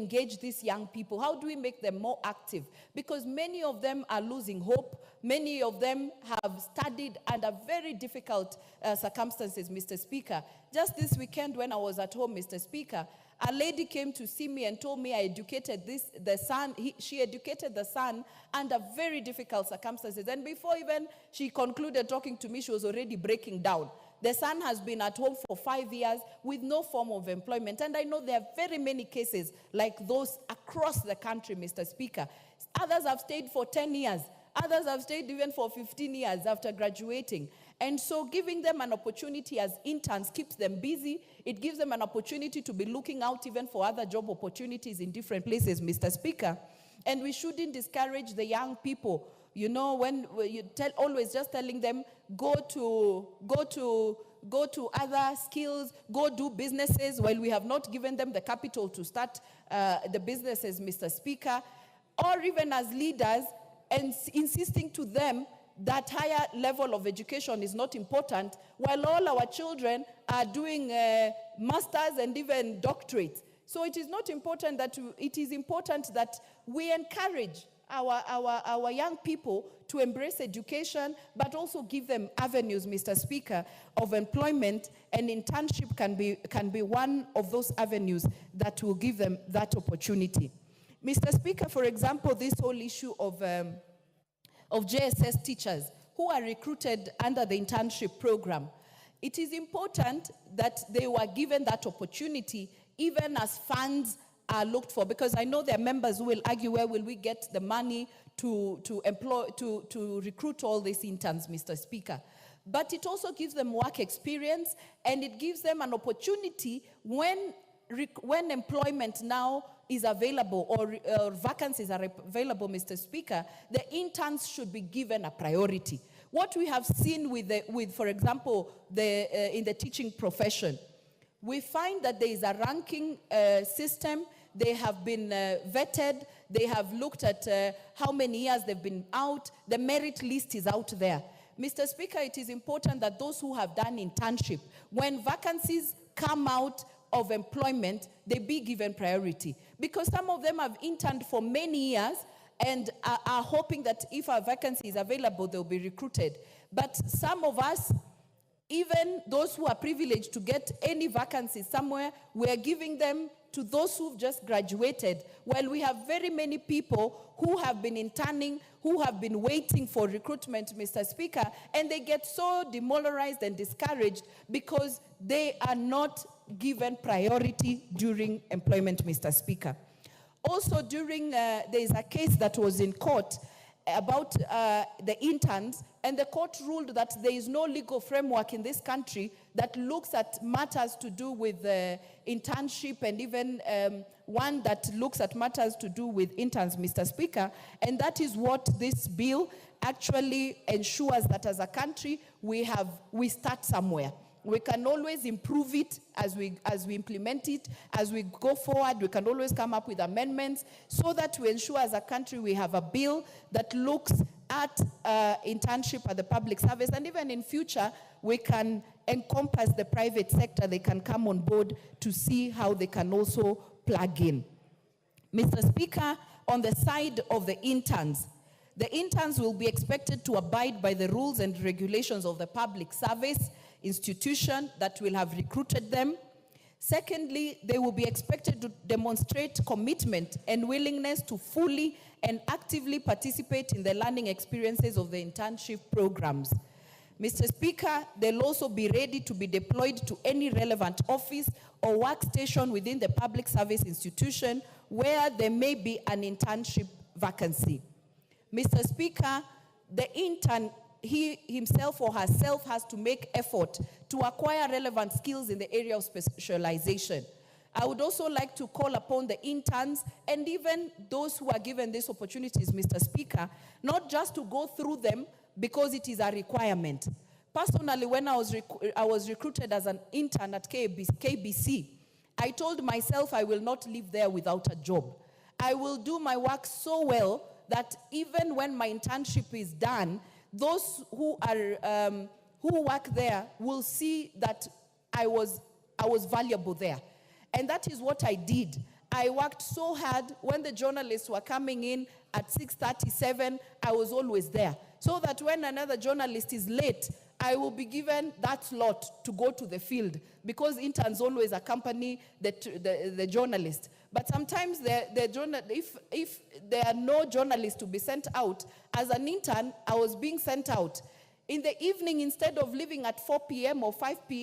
engage these young people? How do we make them more active? Because many of them are losing hope. Many of them have studied under very difficult circumstances, Mr. Speaker. Just this weekend when I was at home, Mr. Speaker, a lady came to see me and told me I educated she educated the son under very difficult circumstances. And before even she concluded talking to me, she was already breaking down. The son has been at home for 5 years with no form of employment. And I know there are very many cases like those across the country, Mr. Speaker. Others have stayed for 10 years. Others have stayed even for 15 years after graduating. And so giving them an opportunity as interns keeps them busy. It gives them an opportunity to be looking out even for other job opportunities in different places, Mr. Speaker. And we shouldn't discourage the young people. You know, when you always just telling them, go to other skills, go do businesses, while we have not given them the capital to start the businesses, Mr. Speaker. Or even as leaders, and insisting to them that higher level of education is not important, while all our children are doing masters and even doctorates. So it is not important that it is important that we encourage our young people to embrace education, but also give them avenues, Mr. Speaker, of employment, and internship can be one of those avenues that will give them that opportunity. Mr. Speaker, for example, this whole issue of JSS teachers who are recruited under the internship program, it is important that they were given that opportunity even as funds are looked for, because I know there are members who will argue, where will we get the money to recruit all these interns, Mr. Speaker. But it also gives them work experience, and it gives them an opportunity when employment now is available, or vacancies are available, Mr. Speaker, the interns should be given a priority. What we have seen with for example, in the teaching profession, we find that there is a ranking system. They have been vetted. They have looked at how many years they've been out. The merit list is out there. Mr. Speaker, it is important that those who have done internship, when vacancies come out of employment, they be given priority. Because some of them have interned for many years and are hoping that if a vacancy is available, they'll be recruited. But some of us, even those who are privileged to get any vacancies somewhere, we're giving them to those who've just graduated, while we have very many people who have been interning, who have been waiting for recruitment, Mr. Speaker, and they get so demoralized and discouraged because they are not given priority during employment, Mr. Speaker. Also, there is a case that was in court about the interns, and the court ruled that there is no legal framework in this country that looks at matters to do with internship, and even one that looks at matters to do with interns, Mr. Speaker. And that is what this bill actually ensures, that as a country we start somewhere. We can always improve it as we implement it. As we go forward, we can always come up with amendments so that we ensure as a country we have a bill that looks at internship at the public service. And even in future, we can encompass the private sector. They can come on board to see how they can also plug in. Mr. Speaker, on the side of the interns will be expected to abide by the rules and regulations of the public service institution that will have recruited them. Secondly, they will be expected to demonstrate commitment and willingness to fully and actively participate in the learning experiences of the internship programs. Mr. Speaker, they'll also be ready to be deployed to any relevant office or workstation within the public service institution where there may be an internship vacancy. Mr. Speaker, the intern, he himself or herself has to make effort to acquire relevant skills in the area of specialization. I would also like to call upon the interns and even those who are given these opportunities, Mr. Speaker, not just to go through them because it is a requirement. Personally, when I was recruited as an intern at KBC, I told myself I will not live there without a job. I will do my work so well that even when my internship is done, those who work there will see that I was valuable there. And that is what I did. I worked so hard. When the journalists were coming in at 6:37, I was always there. So that when another journalist is late, I will be given that slot to go to the field, because interns always accompany the journalist. But sometimes if there are no journalists to be sent out, as an intern, I was being sent out. In the evening, instead of leaving at 4 p.m. or 5 p.m.,